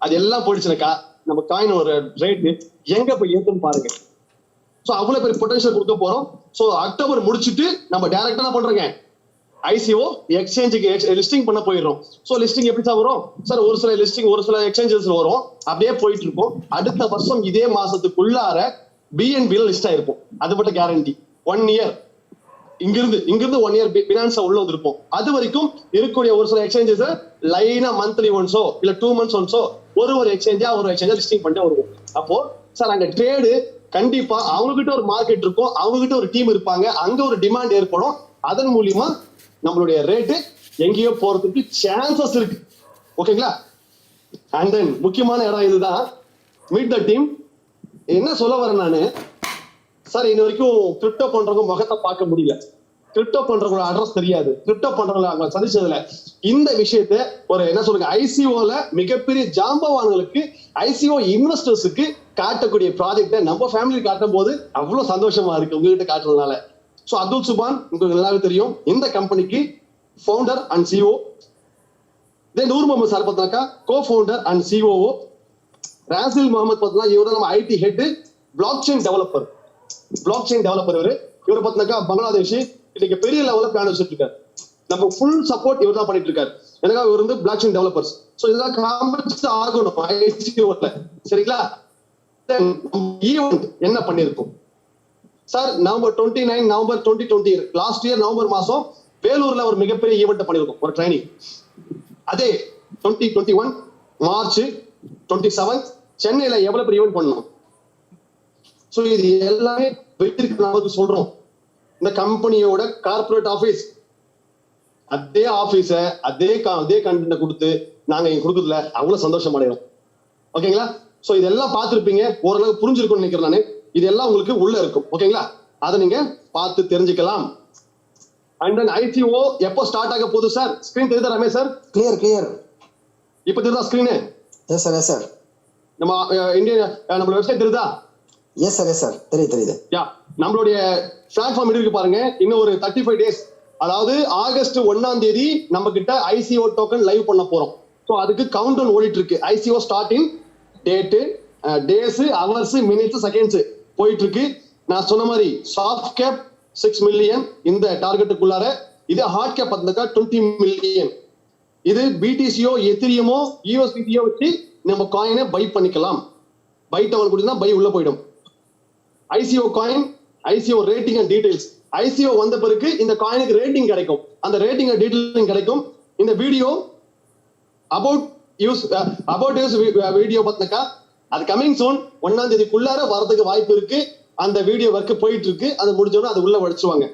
அது எல்லாம் போயிடுச்சுனாக்கா நம்ம காயின் ஒரு ரேட்டு எங்க போய் ஏத்துன்னு பாருங்க. சோ அவ்வளவு பெரிய பொட்டன்ஷியல் கொடுக்க போறோம். சோ அக்டோபர் முடிச்சுட்டு நம்ம டைரக்டா என்ன பண்றோங்க, ஐசிஓ எக்ஸ்சேஞ்சுக்கு லிஸ்டிங் பண்ண போயிடுறோம். சோ லிஸ்டிங் எப்படி தான் வரும் சார்? ஒரு சில லிஸ்டிங் ஒரு சில எக்ஸ்சேஞ்சஸ் வரும், அப்படியே போயிட்டு இருக்கும். அடுத்த வருஷம் இதே மாசத்துக்குள்ளார பிஎன்பில லிஸ்ட் ஆயிருக்கும், அது மட்டும் கேரண்டி. 1 இயர் இங்கிருந்து 1 இயர் பினான்ஸ் உள்ள வந்திருப்போம். அது வரைக்கும் இருக்கக்கூடிய ஒரு சில எக்ஸ்சேஞ்சஸ் லைனா மந்த்லி ஒன்ஸோ இல்ல 2 months ஒன்ஸோ ஒரு எக்ஸ்சேஞ்சா லிஸ்டிங் பண்ணிட்டு வருவோம். அப்போ சார் அங்க ட்ரேடு கண்டிப்பா அவங்க கிட்ட ஒரு மார்க்கெட் இருக்கும், அவங்க கிட்ட ஒரு டீம் இருப்பாங்க, அங்க ஒரு டிமாண்ட் ஏற்படும். அதன் மூலியமா நம்மளுடைய ரேட்டு எங்கேயோ போறதுக்கு சான்சஸ் இருக்கு. ஓகேங்களா? அண்ட் தென் முக்கியமான இடம் இதுதான், மீட் த டீம். என்ன சொல்ல வரேன் நானு, சார் இன்ன வரைக்கும் கிரிப்டோ பண்றவங்க முகத்தை பார்க்க முடியல, கிரிப்டோ பண்றவங்களோட அட்ரஸ் தெரியாது, கிரிப்டோ பண்றவங்களை அவங்க சந்திச்சதுல இந்த விஷயத்த ஒரு என்ன சொல்லுங்க, ஐசிஓல மிகப்பெரிய ஜாம்பவான்களுக்கு, ஐசிஓ இன்வெஸ்டர்ஸுக்கு காட்டக்கூடிய ப்ராஜெக்டை நம்ம ஃபேமிலி காட்டும் போது அவ்வளவு சந்தோஷமா இருக்கு உங்ககிட்ட காட்டுறதுனால. சோ அதுல் சுபான் உங்களுக்கு எல்லாரும் தெரியும், இந்த கம்பெனிக்கு founder and CEO. Then Noor Mohammed sir பார்த்தாக்கா co founder and COO. Rasil Mohammed பார்த்தா இவர் நம்ம IT head, blockchain developer. இவர் பார்த்தாக்கா பங்களாதேஷ், இன்னைக்கு பெரிய லெவல்ல பிளான் வச்சுட்டு இருக்காரு. நம்ம ஃபுல் சப்போர்ட் இவர் தான் பண்ணிட்டு இருக்காரு. எனக்காக இவர் வந்து பிளாக் செயின் டெவலப்பர்ஸ். சோ இதெல்லாம் காம்படிச்சு ஆகணும் ஐசிஓல. சரிங்களா? ஈவென்ட் என்ன பண்ணிருக்கோம் sir? November 2020 last year November மாசம் வேலூர்ல ஒரு மிகப்பெரிய ஈவெண்ட் பண்ணிருக்கோம், ஒரு ட்ரைனிங். அதே 2021 மார்ச் 27 சென்னையில எவ்வளவு பெரிய ஈவெண்ட் பண்ணோம். சோ இது எல்லாமே வெற்றிக்கு நமக்கு சொல்றோம். இந்த கம்பெனியோட கார்பரேட் ஆபீஸ், அதே ஆபீஸ அதே கண்டென்ட் கொடுத்து நாங்க இங்க கொடுக்கறதுல அவ்வளவு சந்தோஷம் அடைகிறோம். ஓகேங்களா? சோ இதெல்லாம் பார்த்திருப்பீங்க, ஓரளவு புரிஞ்சிருக்கும்னு நினைக்கிறேன் நானு. இதெல்லாம் உங்களுக்கு உள்ள இருக்கும். ஓகேங்களா? அதை நீங்க பார்த்து தெரிஞ்சுக்கலாம். அண்ட் தென் ஐசிஓ எப்போ ஸ்டார்ட் ஆக போகுது சார்? ஸ்கிரீன் தெரியுதா ரமேஷ் சார்? கிளியர். இப்ப தெரியுதா ஸ்கிரீன்? Yes sir. நம்ம இந்தியன் நம்ம வெப்சைட் தெரியுதா? எஸ் சார் தெரியுது. யா, நம்மளுடைய பிளாட்ஃபார்ம் இருக்கு பாருங்க, இன்னும் ஒரு 35 டேஸ், அதாவது ஆகஸ்ட் 1ஆம் தேதி நம்ம கிட்ட ஐசிஓ டோக்கன் லைவ் பண்ண போறோம். ஸோ அதுக்கு கவுண்ட் டவுன் ஓடிட்டு இருக்கு. ICO starting date, days, hours, minutes, seconds போயிட்டு இருக்கு. நான் சொன்ன மாதிரி சாஃப்ட் கேப் 6 மில்லியன் இந்த டார்கெட்டுக்குள்ளார, இது ஹார்ட் கேப் பார்த்தாக்கா 20 மில்லியன். இது பிடிசியோ, எத்திரியமோ, யூஎஸ்டிடியோ வச்சு நம்ம காயினை பை பண்ணிக்கலாம். பை டவல் கொடுத்தா பை உள்ள போயிடும். ICO coin, ICO rating and details. ICO வந்த பிறகு இந்த காயினுக்கு ரேட்டிங் கிடைக்கும். அந்த ரேட்டிங் அண்ட் டீடைலிங் கிடைக்கும். இந்த வீடியோ அபவுட் யூஸ் வீடியோ பார்த்தாக்கா அது கமிங் சூன் 1ஆம் தேதிக்குள்ளார வரதுக்கு வாய்ப்பு இருக்கு. அந்த வீடியோ ஒர்க் போயிட்டு இருக்கு. அது முடிஞ்சோன்னா அது உள்ள வடிச்சுவாங்க.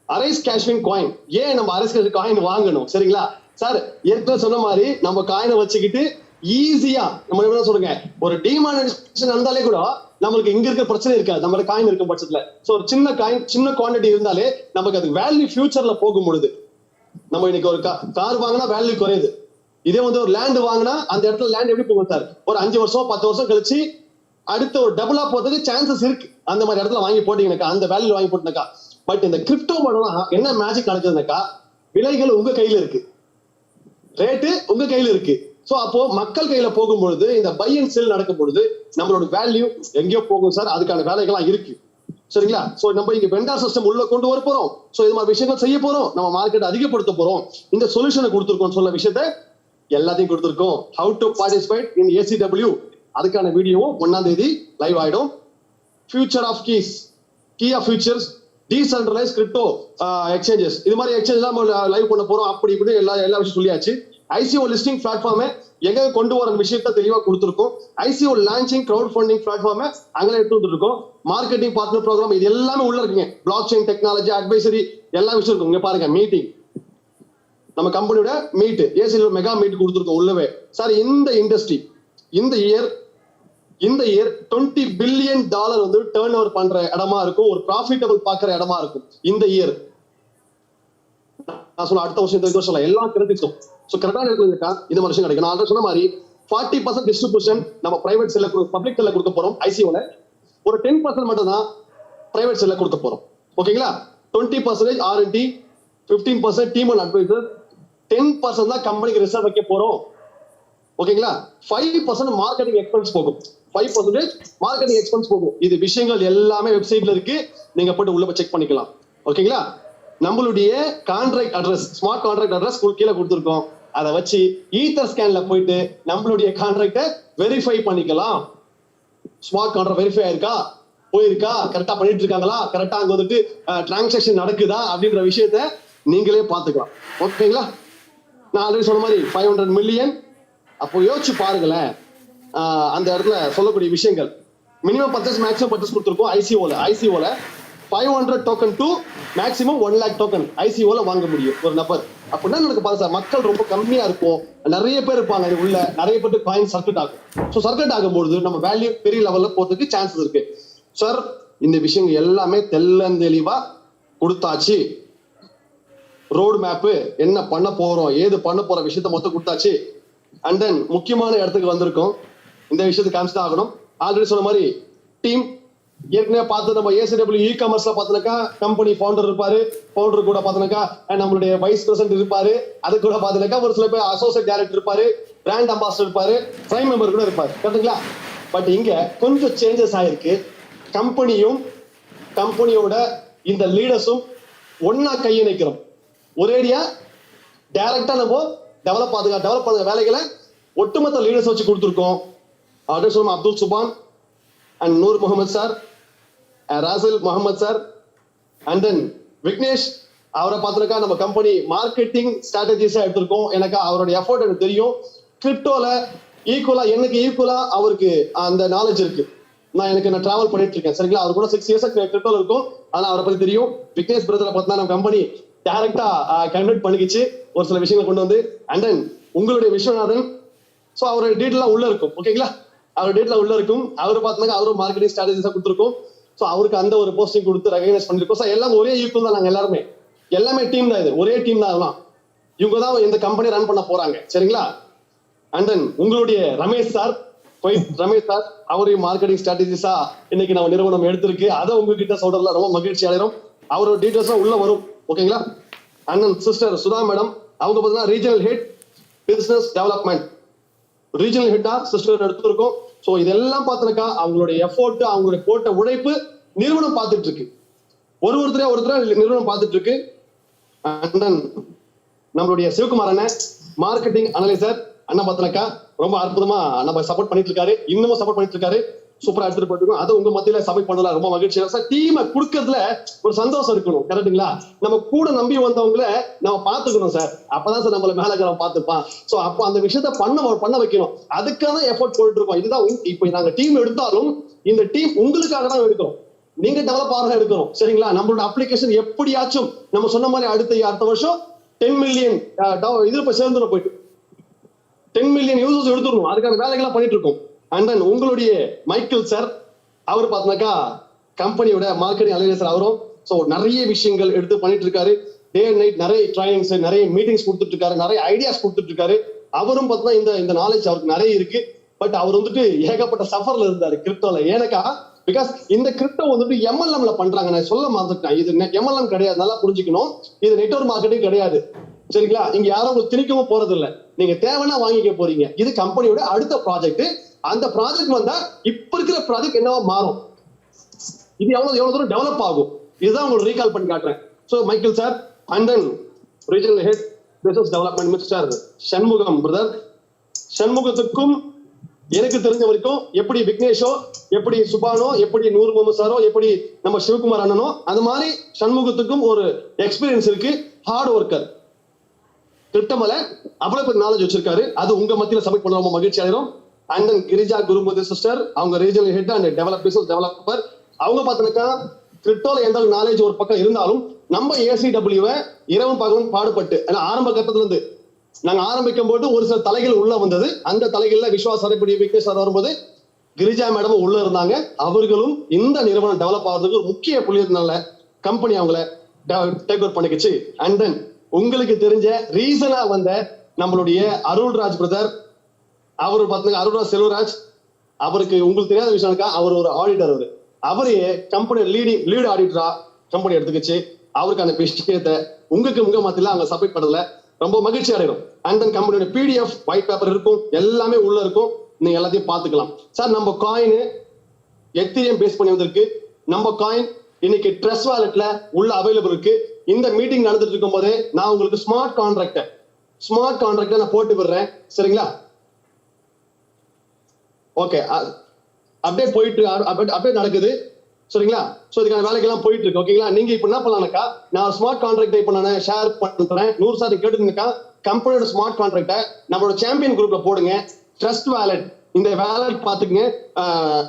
Arise கேஷ்வின் coin. ஏன் நம்ம அரைஸ் கேஷ் காயின் வாங்கணும்? சரிங்களா சார், ஏற்கனவே சொன்ன மாதிரி நம்ம காயினை வச்சுக்கிட்டு ஈஸியா நம்ம என்ன சொல்லுங்க, ஒரு டிமானிட்டேஷன் வந்தாலே கூட நம்மளுக்கு இங்க இருக்க பிரச்சனை இருக்காது. நம்ம காயின் இருக்கும் பட்சத்துல சோ ஒரு சின்ன காயின், சின்ன குவான்டிட்டி இருந்தாலே நமக்கு அது வேல்யூ ஃபியூச்சர்ல போகும் பொழுது, நம்ம இன்னைக்கு ஒரு கார் வாங்கினா வேல்யூ குறையுது. இதே வந்து ஒரு லேண்ட் வாங்கினா அந்த இடத்துல லேண்ட் எப்படி போகும் சார், ஒரு 5 வருஷம் 10 வருஷம் கழிச்சு அடுத்த ஒரு டபுளா போறதுக்கு சான்சஸ் இருக்கு. அந்த மாதிரி இடத்துல வாங்கி போட்டீங்கன்னாக்கா, அந்த வேல்யூ வாங்கி போட்டீங்கன்னாக்கா. பட் இந்த கிரிப்டோ மட்டும் என்ன மேஜிக் நடக்குதுனாக்கா, விலைகள் உங்க கையில இருக்கு, ரேட்டு உங்க கையில இருக்கு. சோ அப்போ மக்கள் கையில போகும்பொழுது, இந்த பை அண்ட் செல் நடக்கும் பொழுது நம்மளோட வேல்யூ எங்கேயோ போகும் சார். அதுக்கான வேலைகள்லாம் இருக்கு. சரிங்களா? சோ நம்ம இங்க வெண்டார் சிஸ்டம் உள்ள கொண்டு வர போறோம். சோ இது மாதிரி விஷயங்கள் செய்ய போறோம். நம்ம மார்க்கெட் அதிகப்படுத்த போறோம். இந்த சொல்யூஷனை கொடுத்துருக்கோம். சொல்ல விஷயத்த எல்லாத்தையும் கொடுத்துருக்கோம். How to participate in ACW, அதுக்கான வீடியோவும் 1ஆம் தேதி லைவ் ஆயிடும். Future of keys, key of futures, decentralise crypto exchanges, இது மாதிரி எக்ஸ்சேஞ்ச் தான் லைவ் பண்ண போறோம். அப்படி இப்படி எல்லா விஷயம் சொல்லியாச்சு. ஐசிஓ லிஸ்டிங் பிளாட்ஃபார்மை எங்க கொண்டு வர விஷயத்த தெளிவா கொடுத்துருக்கோம். ஐசிஓ லான்ச்சிங் கிரவுட் ஃபண்டிங் பிளாட்ஃபார்மை அங்கே எடுத்து இருக்கோம். மார்க்கெட்டிங் பார்ட்னர் ப்ரோக்ராம், இது எல்லாமே உள்ள இருக்குங்க. பிளாக் செயின் டெக்னாலஜி, அட்வைசரி, எல்லா விஷயம் இருக்கும். இங்க பாருங்க, மீட்டிங், நம்ம கம்பெனியோட மீட், ஏசில மெகா மீட் கொடுத்துருக்கோம் உள்ளவே. சார் இந்த இண்டஸ்ட்ரி இந்த இயர் $20 பில்லியன் வந்து டர்ன் ஓவர் பண்ற இடமா இருக்கும். ஒரு ப்ராஃபிட்டபிள் பாக்குற இடமா இருக்கும் இந்த இயர். நான் சொல்ல அடுத்த வருஷம், இந்த வருஷம் எல்லாம் கிடைக்கும். சோ கரெக்டான இருக்குதுக்கா இந்த மாதிரி விஷயம் கிடைக்கும். நான் சொன்ன மாதிரி 40% டிஸ்ட்ரிபியூஷன் நம்ம பிரைவேட் செல்ல, பப்ளிக் செல்ல கொடுக்க போறோம். ஐசிஓல ஒரு 10% மட்டும் தான் பிரைவேட் செல்ல கொடுக்க போறோம். ஓகேங்களா? 20% R&D, 15% டீம் அண்ட் அட்வைசர், 10% தான் கம்பெனிக்கு ரிசர்வ் வைக்க போறோம். ஓகேங்களா? 5% மார்க்கெட்டிங் எக்ஸ்பென்ஸ் போகும். 5% மார்க்கெட்டிங் எக்ஸ்பென்ஸ் போகும். இது விஷயங்கள் எல்லாமே வெப்சைட்ல இருக்கு. நீங்க போட்டு உள்ள செக் பண்ணிக்கலாம். ஓகேங்களா? நம்மளுடைய contract address, smart contract address கீழே கொடுத்துருக்கோம். அதை வச்சு ஈத்தர் ஸ்கேன்ல போயிட்டு நம்மளுடைய கான்ட்ராக்டை வெரிஃபை பண்ணிக்கலாம். ஸ்மார்ட் கான்ட்ராக்ட் வெரிஃபை ஆயிருக்கா, போயிருக்கா, கரெக்டா பண்ணிட்டு இருக்காங்களா, கரெக்டா அங்க வந்துட்டு டிரான்சாக்ஷன் நடக்குதா அப்படின்ற விஷயத்த நீங்களே பாத்துக்கலாம். ஓகேங்களா? நான் ஆல்ரெடி சொன்ன மாதிரி 500 மில்லியன். அப்போ யோசிச்சு பாருங்களேன், அந்த இடத்துல சொல்லக்கூடிய விஷயங்கள். மினிமம் பர்ச்சேஸ், மேக்ஸிமம் பர்ச்சேஸ் கொடுத்துருக்கோம். ஐசிஓல 500 token to maximum 1 lakh token ஐசிஓல வாங்க முடியும் ஒரு நபர். அப்படின்னா எனக்கு பாருங்க சார், மக்கள் ரொம்ப கம்மியா இருக்கும், நிறைய பேர் இருப்பாங்க, அது உள்ள நிறைய பேருக்கு காயின் சர்க்கிட் ஆகும். ஸோ சர்க்கிட் ஆகும்போது நம்ம வேல்யூ பெரிய லெவல்ல போறதுக்கு சான்சஸ் இருக்கு. சார் இந்த விஷயங்கள் எல்லாமே தெளிவா கொடுத்தாச்சு. ரோடு மேப்பு, என்ன பண்ண போறோம், ஏது பண்ண போற விஷயத்த மொத்தம் கொடுத்தாச்சு. அண்ட் தென் முக்கியமான இடத்துக்கு வந்திருக்கோம். இந்த விஷயத்துக்கு காமிச்சு ஆகணும். ஆல்ரெடி சொன்ன மாதிரி டீம் ஏற்கனவே பார்த்து நம்ம ACW இ-காமர்ஸ்ல பார்த்தோம்னாக்கா கம்பெனி ஃபவுண்டர் இருப்பாரு. ஃபவுண்டர் கூட பார்த்தோம்னாக்கா நம்மளுடைய வைஸ் பிரசிடென்ட் இருப்பாரு. அது கூட பார்த்தோம்னாக்கா ஒரு சில பேர் அசோசியேட் டைரக்டர் இருப்பாரு, பிராண்ட் அம்பாசிடர் இருப்பாரு, பிரைம் மெம்பர் கூட இருப்பாரு. கரெக்டுங்களா? பட் இங்க கொஞ்சம் சேஞ்சஸ் ஆயிருக்கு. கம்பெனியோட இந்த லீடர்ஸும் ஒன்னா கையிணைக்கிறோம். ஒரேடியா டைரக்டா நம்ம டெவலப் பண்ணுற வேலைகளை ஒட்டுமொத்த லீடர்ஸ் வச்சு கொடுத்துருக்கோம். Abdul Subhan and Noor Mohammed sir, Rasil Mohammed sir, and then Vignesh. அவரை பார்த்துருக்கா நம்ம கம்பெனி மார்க்கெட்டிங் ஸ்ட்ராட்டஜிஸா எடுத்திருக்கோம். எனக்கு அவரோட எஃபோர்ட் எனக்கு தெரியும். கிரிப்டோல எனக்கு ஈக்குவலா அவருக்கு அந்த நாலேஜ் இருக்கு. நான் டிராவல் பண்ணிட்டு இருக்கேன். சரிங்களா? அவர் கூட 6 இயர்ஸ் கிரிப்டோல இருக்கும். ஆனா அவரை பத்தி தெரியும். விக்னேஷ் பிரதரை பார்த்தா நம்ம கம்பெனி டைரக்டா கன்வெர்ட் பண்ணிக்கிச்சு ஒரு சில விஷயங்களை கொண்டு வந்து. அண்ட் தென் உங்களுடைய விஸ்வநாதன், ஸோ அவரோட டீட்டெயிலாம் உள்ள இருக்கும். ஓகேங்களா? அவர் டேட்ல உள்ள இருக்கும். அவர் பார்த்தீங்கன்னா அவரும் மார்க்கெட்டிங் ஸ்ட்ராட்டஜிஸா கொடுத்துருக்கோம். ஸோ அவருக்கு அந்த ஒரு போஸ்டிங் கொடுத்து ரெகனைஸ் பண்ணிருக்கோம். சார் எல்லாம் ஒரே ஈக்குவல் தான். நாங்கள் எல்லாமே டீம் தான். இது ஒரே டீம் தான். அதெல்லாம் இவங்க தான் இந்த கம்பெனி ரன் பண்ண போறாங்க. சரிங்களா? அண்ட் தென் உங்களுடைய ரமேஷ் சார், போய் ரமேஷ் சார் அவரையும் மார்க்கெட்டிங் ஸ்ட்ராட்டஜிஸா இன்னைக்கு நம்ம நிறுவனம் எடுத்திருக்கு. அதை உங்ககிட்ட சொல்றதுல ரொம்ப மகிழ்ச்சி அடைகிறோம். அவரோட டீடைல்ஸ் உள்ள வரும். ஓகேங்களா? அண்ணன் சிஸ்டர் சுதா மேடம், அவங்க பார்த்தீங்கன்னா regional head business development, regional ஹெட்டா சிஸ்டர் எடுத்திருக்கோம். ஸோ இதெல்லாம் பார்த்திருக்கா அவங்களுடைய எஃபோர்ட், அவங்களுடைய போட்ட உழைப்பு நிறுவனம் பார்த்துட்டு இருக்கு. ஒருத்தர நிறுவனம் பார்த்துட்டு இருக்கு. அண்ணன் நம்மளுடைய சிவகுமார் அண்ணன் மார்க்கெட்டிங் அனலைசர் அண்ணன் பார்த்தனக்கா ரொம்ப அற்புதமா நம்ம சப்போர்ட் பண்ணிட்டு இருக்காரு. இன்னமும் சப்போர்ட் பண்ணிட்டு இருக்காரு. சூப்பரா எடுத்துட்டு போட்டுருக்கோம். அது உங்க மத்தியில சப்போர்ட் பண்ணல ரொம்ப மகிழ்ச்சி. சார் டீமை கொடுக்கறதுல ஒரு சந்தோஷம் இருக்கணும். கரெக்டுங்களா? நம்ம கூட நம்பி வந்தவங்கள நம்ம பாத்துக்கணும் சார். அப்பதான் சார் நம்மள மேலக்கிறவன் பாத்துப்பான். சோ அப்போ அந்த விஷயத்த பண்ண வைக்கணும். அதுக்கான எஃபோர்ட் போட்டு இருக்கோம். இதுதான் இப்போ நாங்க டீம் எடுத்தாலும் இந்த டீம் உங்களுக்காக தான் எடுக்கிறோம். நீங்க டெவலப் ஆக எடுக்கிறோம். சரிங்களா? நம்மளோட அப்ளிகேஷன் எப்படியாச்சும் நம்ம சொன்ன மாதிரி அடுத்த வருஷம் 10 மில்லியன் இது போய் சேர்ந்துடும். போயிட்டு 10 மில்லியன் யூசர்ஸ் எடுத்துடணும். அதுக்கான வேலைகள்லாம் பண்ணிட்டு இருக்கோம். அண்ட் தென் உங்களுடைய மைக்கேல் சார், அவர் பார்த்தீங்கன்னாக்கா கம்பெனியோட மார்க்கெட்டிங் அனலைசர் அவரும். ஸோ நிறைய விஷயங்கள் எடுத்து பண்ணிட்டு இருக்காரு. டே அண்ட் நைட் நிறைய ட்ரைனிங்ஸ், நிறைய மீட்டிங்ஸ் கொடுத்துட்டு இருக்காரு, நிறைய ஐடியாஸ் கொடுத்துட்டு இருக்காரு. அவரும் பார்த்தீங்கன்னா இந்த நாலேஜ் அவருக்கு நிறைய இருக்கு. பட் அவர் வந்துட்டு ஏகப்பட்ட சஃபர்ல இருந்தாரு கிரிப்டோல. ஏனக்கா பிகாஸ் இந்த கிரிப்டோ வந்துட்டு எம்எல்எம்ல பண்றாங்க. நான் சொல்ல மறந்துட்டேன். இது எம்எல்எம் கிடையாது, நல்லா புரிஞ்சுக்கணும். இது நெட்வொர்க் மார்க்கெட்டிங் கிடையாது. சரிங்களா? இங்க யாரும் உங்களுக்கு திணிக்கவும் போறது இல்லை. நீங்க தேவைன்னா வாங்கிக்க போறீங்க. இது கம்பெனியோட அடுத்த ப்ராஜெக்ட். அந்த ப்ராஜெக்ட் வந்தா இப்ப இருக்கிற ப்ராஜெக்ட் என்னவா மாறும், இது எவ்வளவு தூரம் டெவலப் ஆகும், இதுதான் உங்களுக்கு ரீகால் பண்ணி காட்டுறேன். So Michael sir and then regional head business development mister Shanmugam brother. சண்முகத்துக்கும் எனக்கு தெரிஞ்ச வரைக்கும் எப்படி விக்னேஷோ, எப்படி சுபானோ, எப்படி நூர் முகமது சாரோ, எப்படி நம்ம சிவகுமார் அண்ணனோ, அது மாதிரி சண்முகத்துக்கும் ஒரு எக்ஸ்பீரியன்ஸ் இருக்கு. ஹார்ட் ஒர்க்கர், திட்டமல அவ்வளவு பெரிய நாலேஜ் வச்சிருக்காரு. அது உங்க மத்தியில சப்மிட் பண்ண ரொம்ப மகிழ்ச்சி ஆயிரும். அண்ட் தென் கிரிஜா குருமதி சிஸ்டர், அவங்க ரீஜனல் ஹெட் அண்ட் டெவலப்பர். அவங்க பார்த்தீங்கன்னா கிரிப்டோல எந்த நாலேஜ் ஒரு பக்கம் இருந்தாலும் நம்ம ஏசிடபிள்யூவை இரவும் பகலும் பாடுபட்டு ஆரம்ப கட்டத்துல இருந்து நாங்க ஆரம்பிக்கும் போது ஒரு சில தலைகள் உள்ள வந்தது. அந்த தலைகள்ல விஸ்வாஸ் அரைப்படி விக்னேஷ் வரும்போது கிரிஜா மேடம் உள்ள இருந்தாங்க. அவர்களும் இந்த நிறுவனம் டெவலப் ஆகிறதுக்கு ஒரு முக்கிய புள்ளினால கம்பெனி அவங்கள டேக் ஓவர் பண்ணிக்கிச்சு. அண்ட் தென் உங்களுக்கு தெரிஞ்ச ரீசனா வந்த நம்மளுடைய அருள்ராஜ் பிரதர், அவரு பாத்தீங்கன்னா அருள்ராஜ் செல்வராஜ், அவருக்கு உங்களுக்கு தெரியாத விஷயம், அவர் ஒரு ஆடிட்டர். அவரையே கம்பெனி லீடு ஆடிட்டரா கம்பெனி எடுத்துக்கிச்சு. அவருக்கான விஷயத்தை உங்க மத்தியில அவங்க சப்மிட் பண்ணல ரொம்ப மகிழ்ச்சி அடைகிறோம். அண்ட் தென் கம்பெனியோட பிடிஎஃப் ஒயிட் பேப்பர் இருக்கும், எல்லாமே உள்ள இருக்கும். நீங்க எல்லாத்தையும் பாத்துக்கலாம். சார் நம்ம காயின் எத்திரியம் பேஸ் பண்ணி வந்திருக்கு. நம்ம காயின் இன்னைக்கு ட்ரஸ்ட் வாலெட்ல உள்ள அவைலபிள் இருக்கு. இந்த மீட்டிங் நடந்துட்டு இருக்கும் போதே நான் உங்களுக்கு ஸ்மார்ட் கான்ட்ராக்ட நான் போட்டு விடுறேன். சரிங்களா? ஓகே, அப்டேட் போயிட்டு அப்டேட் நடக்குது. சரிங்களா? சோ இதுக்கான வேலைக்கெல்லாம் போயிட்டு இருக்கு. ஓகேங்களா? நீங்க இப்ப என்ன பண்ணலாம்க்கா, நான் ஸ்மார்ட் கான்ட்ராக்ட் இப்ப நான் ஷேர் பண்றேன். 100 சார் கேட்டுருக்கா கம்பெனியோட ஸ்மார்ட் கான்ட்ராக்ட நம்மளோட சாம்பியன் குரூப்ல போடுங்க. ட்ரஸ்ட் வாலெட், இந்த வேலட் பாத்துக்கங்க.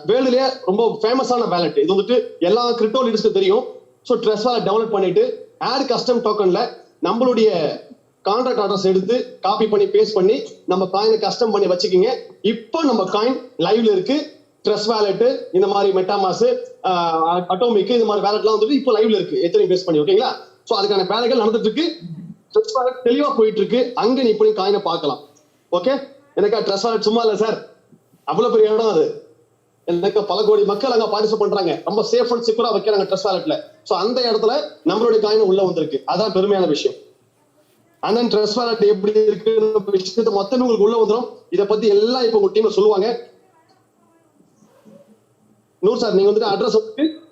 வேர்ல்டுலயே ரொம்ப ஃபேமஸான வேலட். இது வந்துட்டு எல்லா கிரிப்டோ லீடர்ஸ்க்கு தெரியும். சோ ட்ரஸ்ட் வாலெட் டவுன்லோட் பண்ணிட்டு ஆட் கஸ்டம் டோக்கன்ல நம்மளுடைய கான்ட்ராக்ட் அட்ரஸ் எடுத்து காப்பி பண்ணி பேஸ்ட் பண்ணி நம்ம காயினை கஸ்டம் பண்ணி வச்சுக்கோங்க. இப்போ நம்ம காயின் லைவ்ல இருக்கு. ட்ரஸ்ட் வாலெட், இந்த மாதிரி மெட்டாமாஸ், அட்டோமிக், இந்த மாதிரி வேலட்லாம் வந்துட்டு இப்போ லைவ்ல இருக்கு. எத்தனை பேஸ் பண்ணி. ஓகேங்களா? சோ அதுக்கான வேலைகள் நடந்துட்டு இருக்கு. ட்ரஸ்ட் வாலெட் தெளிவா போயிட்டு இருக்கு. அங்க நீ இப்படி காயினை பார்க்கலாம். ஓகே, எனக்கா ட்ரஸ்ட் வாலெட் சும்மா இல்ல சார், அவ்வளவு பெரிய இடம் அது. எனக்கு பல கோடி மக்கள் அங்க பார்ட்டிசிபேட் பண்றாங்க. ரொம்ப சேஃப் அண்ட் செக்யூரா வைக்கிறாங்க ட்ரஸ்ட் வாலெட்ல. சோ அந்த இடத்துல நம்மளுடைய காயின் உள்ள வந்திருக்கு. அதான் பெருமையான விஷயம். அந்த ட்ரஸ்ட் வாலெட் எப்படி இருக்கு விஷயத்தை மொத்தமே உங்களுக்கு உள்ள வந்துடும். இதை பத்தி எல்லாம் இப்ப உங்க டீம்ல சொல்லுவாங்க. நூறு சார், நீங்க வந்துட்டு அட்ரஸ்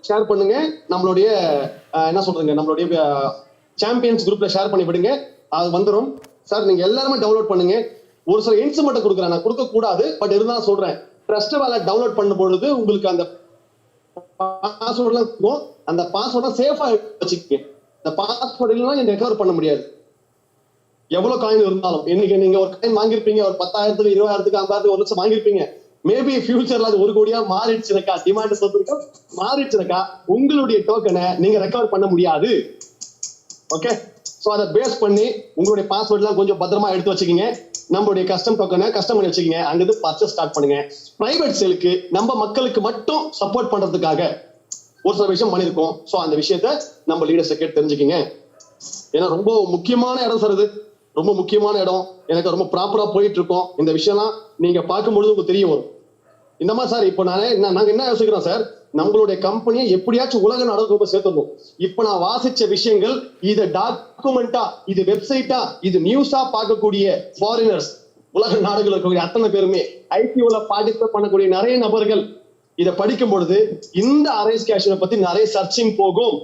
ஷேர் பண்ணுங்க. நம்மளுடைய என்ன சொல்றீங்க, நம்மளுடைய சாம்பியன்ஸ் குரூப்ல ஷேர் பண்ணி விடுங்க. அது வந்துடும். சார் நீங்க எல்லாருமே டவுன்லோட் பண்ணுங்க. ஒரு சில இன்ஸ் மட்டும் கொடுக்குறேன், நான் கொடுக்க கூடாது, பட் இருந்தாலும் சொல்றேன். ட்ரஸ்ட் வாலெட் டவுன்லோட் பண்ணும் பொழுது உங்களுக்கு அந்த பாஸ்வேர்ட்லாம் இருக்கும். அந்த பாஸ்வேர்டை சேஃபா வச்சுக்கோங்க. அந்த பாஸ்வேர்ட் இல்லைன்னா நீங்க ரெக்கவர் பண்ண முடியாது. எவ்வளவு காயின் இருந்தாலும் இன்னைக்கு நீங்க ஒரு காயின் வாங்கிருப்பீங்க, ஒரு 10,000, 20,000, 50,000, 1 லட்சம் வாங்கிருப்பீங்க. மேபி ஃபியூச்சர்ல அது 1 கோடியா மாறிடுச்சுனக்கா, டிமாண்ட் சொல்லிருக்கோம் மாறிடுச்சுனக்கா, உங்களுடைய டோக்கனை நீங்க ரெக்கவர் பண்ண முடியாது. ஓகே, சோ அதை பேஸ் பண்ணி உங்களுடைய பாஸ்வேர்ட் எல்லாம் கொஞ்சம் பத்திரமா எடுத்து வச்சுக்கீங்க. நம்மளுடைய கஸ்டம் டோக்கனை கஸ்டம் பண்ணி வச்சுக்கீங்க. அங்கிருந்து பர்ச்சேஸ் ஸ்டார்ட் பண்ணுங்க. பிரைவேட் சேலுக்கு நம்ம மக்களுக்கு மட்டும் சப்போர்ட் பண்றதுக்காக ஒரு சில விஷயம் பண்ணிருக்கோம். சோ அந்த விஷயத்த நம்ம லீடர்ஸ் கேட்டு தெரிஞ்சுக்கீங்க. ஏன்னா ரொம்ப முக்கியமான இடம் சார், இது ரொம்ப முக்கியமான இடம். எனக்கு ரொம்ப ப்ராப்பரா போயிட்டு இருக்கோம். இந்த விஷயம்லாம் நீங்க பார்க்கும்பொழுது உங்களுக்கு தெரிய வரும். இந்த மாதிரி சார் இப்போ நாங்க என்ன யோசிக்கிறோம் சார், நம்மளுடைய கம்பெனியை எப்படியாச்சும் உலக நாடுகளுக்கு சேர்த்துடணும். இப்ப நான் வாசிச்ச விஷயங்கள் இத டாக்குமெண்டா, இது வெப்சைட்டா, இது நியூஸா பார்க்கக்கூடிய ஃபாரினர்ஸ், உலக நாடுகள் இருக்கக்கூடிய அத்தனை பேருமே ஐபிஓல பார்ட்டிசிபேட் பண்ணக்கூடிய நிறைய நபர்கள் இதை படிக்கும் பொழுது இந்த அரைஸ் கேஷ்வினை பத்தி நிறைய சர்ச்சிங் போகும்.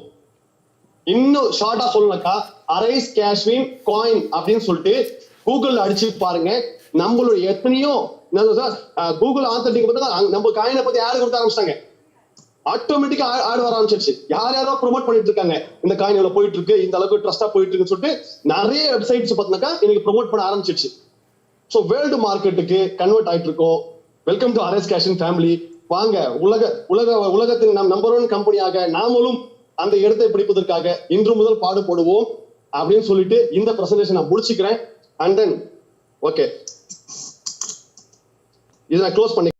இன்னும் ஷார்ட்டா சொல்லணும்க்கா, அரைஸ் கேஷ்வின் காயின் அப்படின்னு சொல்லிட்டு கூகுள்ல அடிச்சு பாருங்க. நம்மளுடைய எத்தனையோ கூகுள் ஆத்தன்டிக் பார்த்தா நம்ம காயினை பத்தி ஆடு கொடுக்க ஆரம்பிச்சிட்டாங்க. ஆட்டோமேட்டிக்கா ஆடு வர ஆரம்பிச்சிருச்சு. யாரோ ப்ரொமோட் பண்ணிட்டு இருக்காங்க, இந்த காயின் எவ்வளவு போயிட்டு இருக்கு, இந்த அளவுக்கு ட்ரஸ்டா போயிட்டு இருக்குன்னு சொல்லிட்டு நிறைய வெப்சைட்ஸ் பார்த்தீங்கன்னாக்கா இன்னைக்கு ப்ரொமோட் பண்ண ஆரம்பிச்சிருச்சு. ஸோ வேர்ல்டு மார்க்கெட்டுக்கு கன்வெர்ட் ஆயிட்டு இருக்கோம். Welcome to arise cash family. வாங்க, உலகத்தின் நம்பர் 1 கம்பெனியாக நாமளும் அந்த இடத்தை பிடிப்பதற்காக இன்று முதல் பாடுபடுவோம் அப்படின்னு சொல்லிட்டு இந்த பிரசன்டேஷன் நான் முடிச்சுக்கிறேன். அண்ட் தென் ஓகே, இதை நான் க்ளோஸ் பண்ணி